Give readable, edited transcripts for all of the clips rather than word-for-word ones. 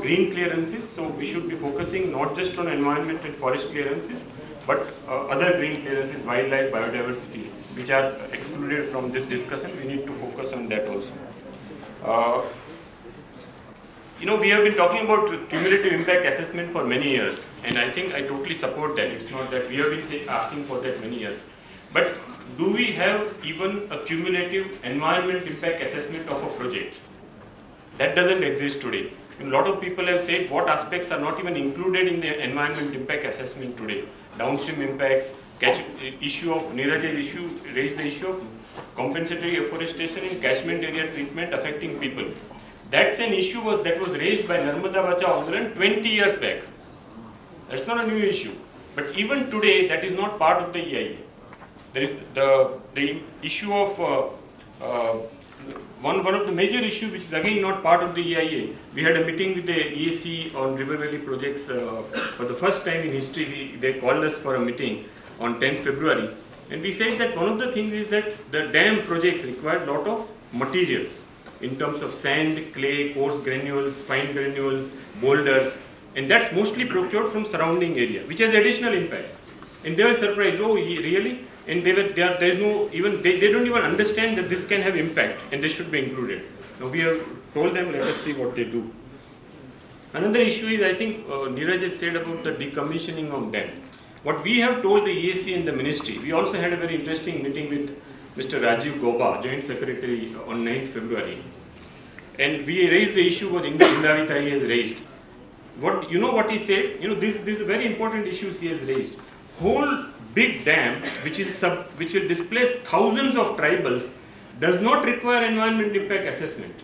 green clearances, so we should be focusing not just on environment and forest clearances, but other green clearances, wildlife, biodiversity, which are excluded from this discussion. We need to focus on that also. We have been talking about cumulative impact assessment for many years, and I think I totally support that. It's not that we have been asking for that many years. But do we have even a cumulative environment impact assessment of a project? That doesn't exist today. A lot of people have said what aspects are not even included in the environment impact assessment today. Downstream impacts, issue of Neeraj's issue, raised the issue of compensatory afforestation in catchment area treatment affecting people. That's an issue that was raised by Narmada Bachao Andolan 20 years back. That's not a new issue. But even today, that is not part of the EIA. There is the issue of one of the major issues, which is again not part of the EIA. We had a meeting with the EAC on River Valley projects for the first time in history. They called us for a meeting on 10th February, and we said that one of the things is that the dam projects require a lot of materials in terms of sand, clay, coarse granules, fine granules, boulders, and that's mostly procured from surrounding area, which has additional impacts. And they were surprised, oh really? And they don't even understand that this can have impact and this should be included. Now we have told them, let us see what they do. Another issue is, I think Neeraj has said about the decommissioning of dam. What we have told the EAC and the ministry, we also had a very interesting meeting with Mr. Rajiv Gauba, Joint Secretary, on 9th February. And we raised the issue what Indavithai has raised. What he said? These are very important issues he has raised. Whole big dam, which will displace thousands of tribals, does not require environment impact assessment,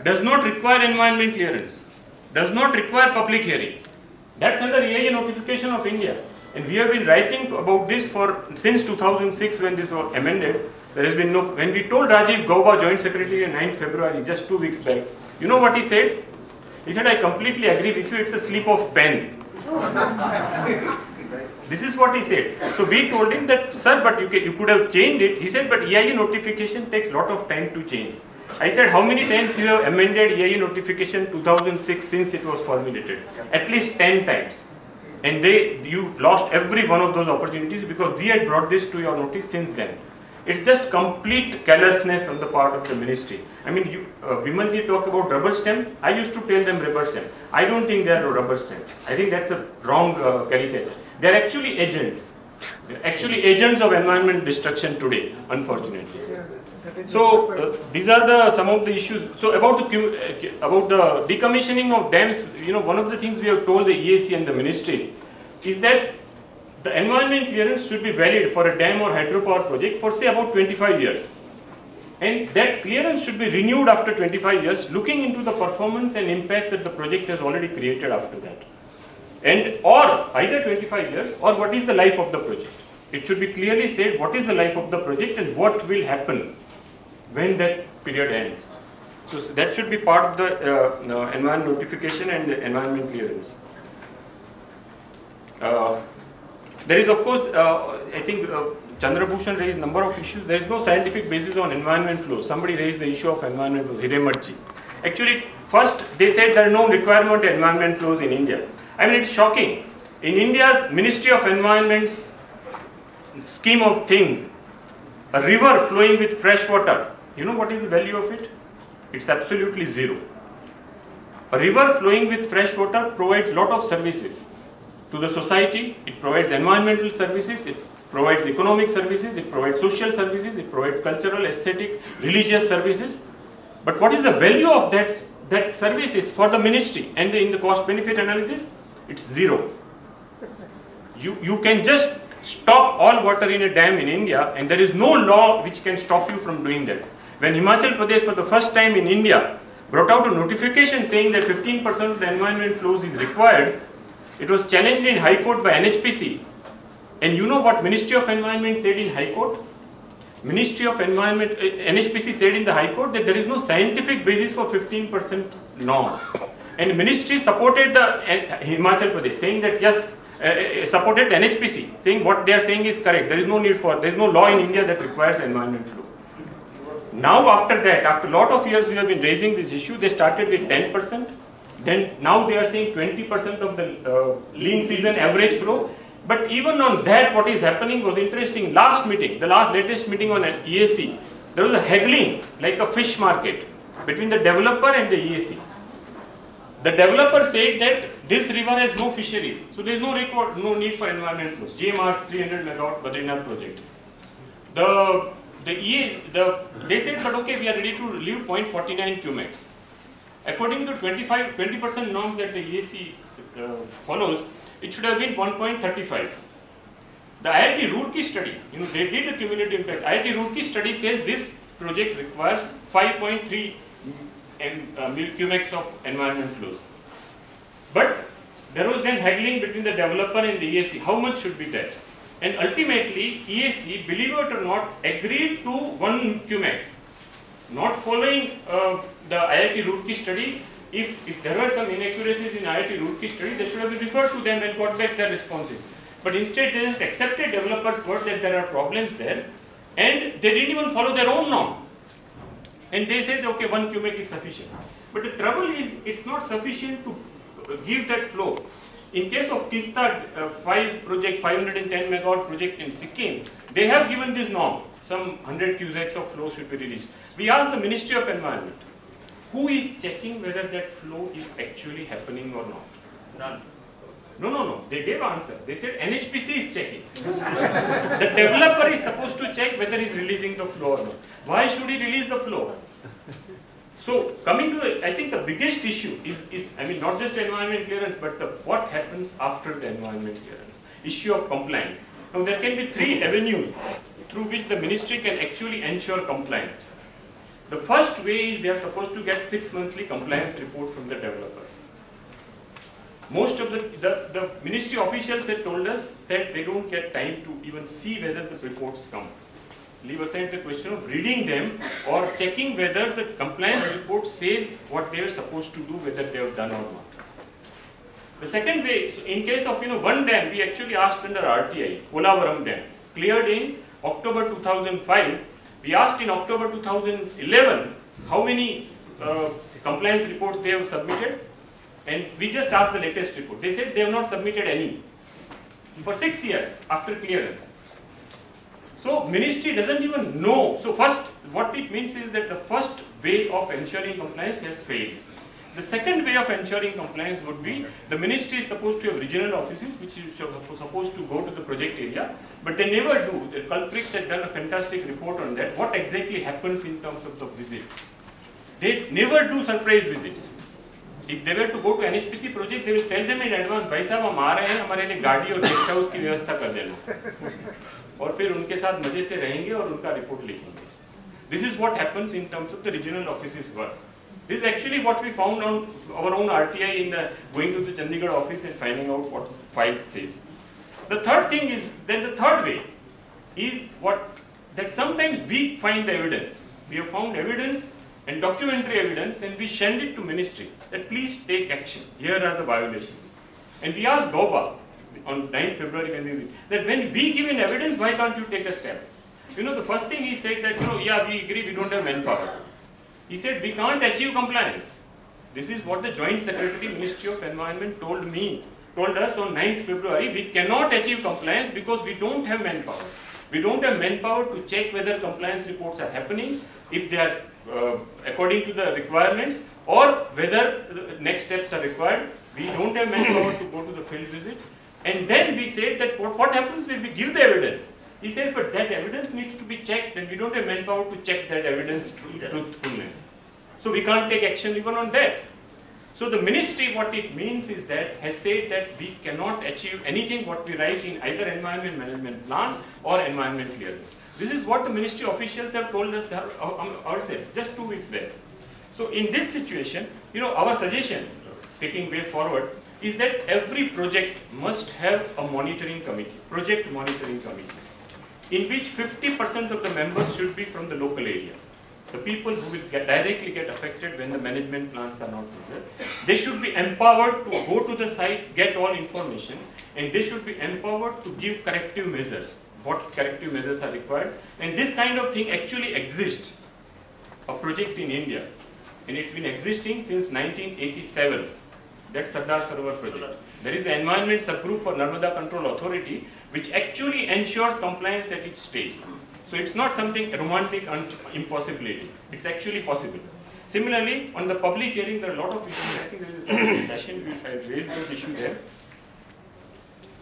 does not require environment clearance, does not require public hearing. That's under EIA notification of India. And we have been writing about this since 2006 when this was amended. There has been when we told Rajiv Gauba, Joint Secretary, on 9th February, just 2 weeks back, you know what he said? He said, I completely agree with you, it's a slip of pen. This is what he said. So we told him that, sir, but you could have changed it. He said, but EIA notification takes a lot of time to change. I said, how many times you have amended EIA notification 2006 since it was formulated? At least 10 times. And you lost every one of those opportunities because we had brought this to your notice since then. It's just complete carelessness on the part of the ministry. I mean, Vimalji talked about rubber stamp. I used to tell them rubber stamp. I don't think they are rubber stamp. I think that's a wrong caricature. They are actually agents. Actually agents of environment destruction today, unfortunately. So these are some of the issues. So about the decommissioning of dams, one of the things we have told the EAC and the ministry is that the environment clearance should be valid for a dam or hydropower project for say about 25 years. And that clearance should be renewed after 25 years, looking into the performance and impacts that the project has already created after that. Or either 25 years or what is the life of the project. It should be clearly said what is the life of the project and what will happen when that period ends. So that should be part of the environment notification and the environment clearance. There is, of course, I think Chandrabhushan raised a number of issues. There is no scientific basis on environment flow. Somebody raised the issue of environment flow, Hirematji. Actually, first they said there are no requirement of environment flows in India. I mean, it's shocking. In India's Ministry of Environment's scheme of things, a river flowing with fresh water, you know what is the value of it? It's absolutely zero. A river flowing with fresh water provides a lot of services to the society. It provides environmental services, it provides economic services, it provides social services, it provides cultural, aesthetic, religious services. But what is the value of that services for the ministry and in the cost benefit analysis? It's zero. You can just stop all water in a dam in India and there is no law which can stop you from doing that. When Himachal Pradesh for the first time in India brought out a notification saying that 15% of the environment flows is required, it was challenged in High Court by NHPC. And you know what Ministry of Environment said in High Court? Ministry of Environment, NHPC said in the High Court that there is no scientific basis for 15% norm. And Ministry supported the Himachal Pradesh, saying that yes, supported NHPC, saying what they are saying is correct. There is no need for, there is no law in India that requires environment flow. Now after that, after a lot of years we have been raising this issue, they started with 10%. Then now they are saying 20% of the lean season average flow. But even on that, what is happening was interesting. Last meeting, the latest meeting on an EAC, there was a haggling like a fish market between the developer and the EAC. The developer said that this river has no fisheries, so there is no need for environment flows. GMR's 300 megawatt Badrinath project. They said, but okay, we are ready to leave 0.49 cumex. According to 20% norm that the EAC follows, it should have been 1.35. The IIT Roorkee study, they did a cumulative impact. IIT Roorkee study says this project requires 5.3 cumex of environment flows. But there was then haggling between the developer and the EAC. How much should be that? And ultimately, EAC, believe it or not, agreed to 1 cumex. Not following the IIT Roorkee study. If there were some inaccuracies in IIT Roorkee study, they should have been referred to them and got back their responses. But instead, they just accepted developers' word that there are problems there, and they didn't even follow their own norm. And they said, okay, 1 cumex is sufficient. But the trouble is, it's not sufficient to give that flow. In case of Tista 5 project, 510 megawatt project in Sikkim, they have given this norm. Some 100 cusecs of flow should be released. We asked the Ministry of Environment, who is checking whether that flow is actually happening or not? None. No. They gave answer. They said NHPC is checking. The developer is supposed to check whether he is releasing the flow or not. Why should he release the flow? So, coming to I think the biggest issue is not just environment clearance, but what happens after the environment clearance. Issue of compliance. Now, there can be 3 avenues through which the ministry can actually ensure compliance. The first way is they are supposed to get 6 monthly compliance report from the developers. Most of the ministry officials had told us that they don't get time to even see whether the reports come. Leave aside the question of reading them or checking whether the compliance report says what they are supposed to do, whether they have done or not. The second way, so in case of one dam, we actually asked under RTI, Polavaram Dam, cleared in October 2005. We asked in October 2011 how many compliance reports they have submitted, and we just asked the latest report. They said they have not submitted any for 6 years after clearance. So ministry doesn't even know. So first, what it means is that the first way of ensuring compliance has failed. The second way of ensuring compliance would be the ministry is supposed to have regional offices which is supposed to go to the project area, but they never do. The culprits had done a fantastic report on that. What exactly happens in terms of the visits? They never do surprise visits. If they were to go to NHPC project, they will tell them in advance, भाई साहब हम आ रहे हैं, हमारे लिए गाड़ी और guest house की व्यवस्था कर देना, और फिर उनके साथ मजे से रहेंगे और उनका रिपोर्ट लिखेंगे. This is what happens in terms of the regional offices work. This is actually what we found on our own RTI in going to the Chandigarh office and finding out what file says. The third thing is, then the third way is that sometimes we find the evidence. We have found evidence and documentary evidence, and we send it to ministry that please take action. Here are the violations. And we asked Gauba on 9th February that when we give in evidence, why can't you take a step? The first thing he said that, yeah, we agree, we don't have manpower. He said, we can't achieve compliance. This is what the Joint Secretary, Ministry of Environment told us on 9th February, we cannot achieve compliance because we don't have manpower. We don't have manpower to check whether compliance reports are happening, if they are according to the requirements, or whether the next steps are required. We don't have manpower to go to the field visits. And then we said that what happens if we give the evidence? He said, but that evidence needs to be checked, and we don't have manpower to check that evidence truthfulness. So we can't take action even on that. So the ministry, what it means is that, has said that we cannot achieve anything what we write in either environment management plan or environment clearance. This is what the ministry officials have told us ourselves just 2 weeks back. So in this situation, our suggestion, taking way forward, is that every project must have a monitoring committee, project monitoring committee, in which 50% of the members should be from the local area. The people who will directly get affected when the management plans are not there. They should be empowered to go to the site, get all information, and they should be empowered to give corrective measures, what corrective measures are required. And this kind of thing actually exists, a project in India, and it's been existing since 1987. That's Sardar Sarovar project. There is an environment subgroup for Narmada Control Authority, which actually ensures compliance at each stage. So it's not something romantic impossibility. It's actually possible. Similarly, on the public hearing, there are a lot of issues. I think there is a separate session I raised this issue there.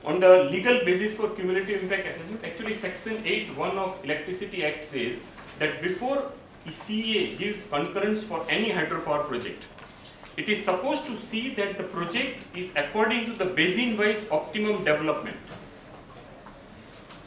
On the legal basis for cumulative impact assessment, actually Section 8(1) of Electricity Act says that before CEA gives concurrence for any hydropower project, it is supposed to see that the project is according to the basin-wise optimum development.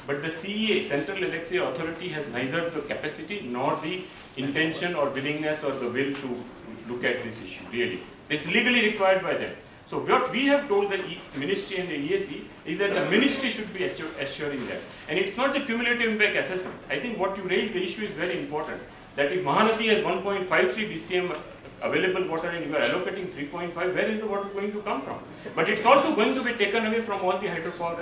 But the CEA, Central Electricity Authority, has neither the capacity nor the intention or willingness or the will to look at this issue, really. It's legally required by them. So what we have told the Ministry and the EAC is that the Ministry should be assuring that. And it's not the cumulative impact assessment. I think what you raised, the issue is very important. That if Mahanadi has 1.53 BCM available water and you are allocating 3.5, where is the water going to come from? But it's also going to be taken away from all the hydropower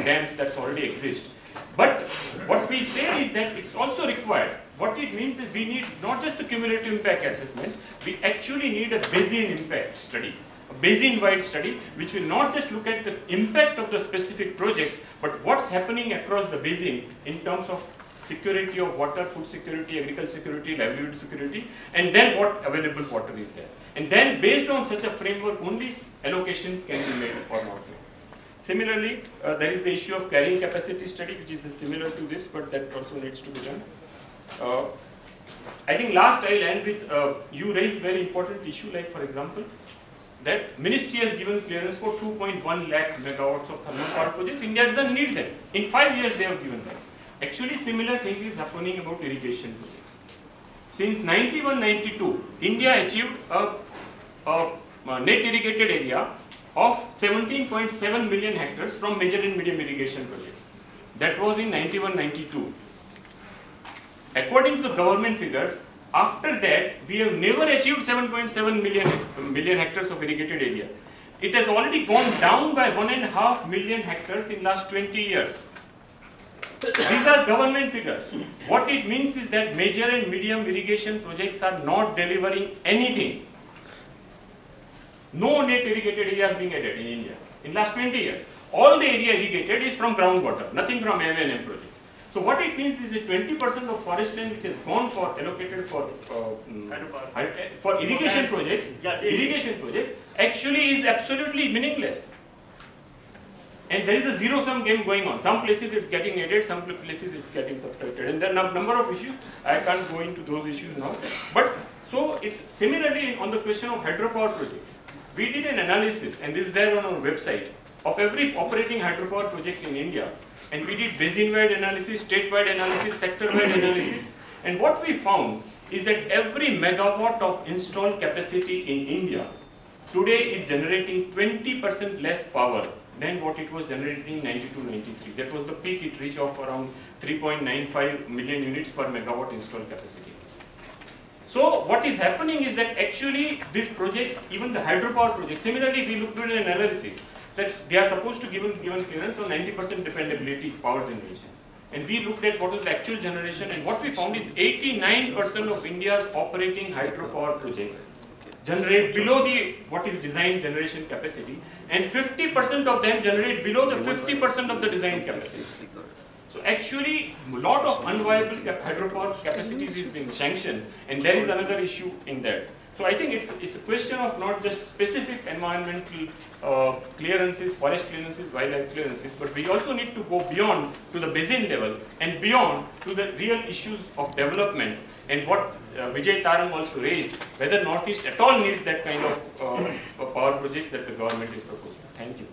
dams that already exist. But what we say is that it's also required. What it means is we need not just the cumulative impact assessment, we actually need a basin impact study. Basin-wide study, which will not just look at the impact of the specific project, but what's happening across the basin in terms of security of water, food security, agricultural security, livelihood security, and then what available water is there. And then based on such a framework, only allocations can be made or not made. Similarly, there is the issue of carrying capacity study, which is similar to this, but that also needs to be done. I think last I'll end with, you raised very important issue, like for example, that Ministry has given clearance for 2.1 lakh megawatts of thermal power projects. India doesn't need them. In 5 years they have given them. Actually, similar thing is happening about irrigation projects. Since 91-92, India achieved a net irrigated area of 17.7 million hectares from major and medium irrigation projects. That was in 91-92. According to the government figures, after that, we have never achieved 7.7 million hectares of irrigated area. It has already gone down by 1.5 million hectares in last 20 years. These are government figures. What it means is that major and medium irrigation projects are not delivering anything. No net irrigated area is being added in India in last 20 years. All the area irrigated is from groundwater, nothing from M&M projects. So what it means is that 20% of forest land which has gone for allocated for irrigation projects actually is absolutely meaningless. And there is a zero-sum game going on. Some places it's getting added, some places it's getting subtracted. And there are a number of issues. I can't go into those issues now. But so it's similarly on the question of hydropower projects. We did an analysis, and this is there on our website, of every operating hydropower project in India. And we did basin-wide analysis, state-wide analysis, sector-wide analysis. And what we found is that every megawatt of installed capacity in India today is generating 20% less power than what it was generating in 92-93. That was the peak it reached of around 3.95 million units per megawatt installed capacity. So what is happening is that actually these projects, even the hydropower projects, similarly we looked at an analysis that they are supposed to give clearance on 90% dependability power generation. And we looked at what was the actual generation, and what we found is 89% of India's operating hydropower projects generate below the what is designed generation capacity, and 50% of them generate below the 50% of the designed capacity. So actually, a lot of unviable hydropower capacities is being sanctioned, and there is another issue in that. So I think it's a question of not just specific environmental clearances, forest clearances, wildlife clearances, but we also need to go beyond to the basin level and beyond to the real issues of development, and what Vijay Tarang also raised, whether Northeast at all needs that kind of power projects that the government is proposing. Thank you.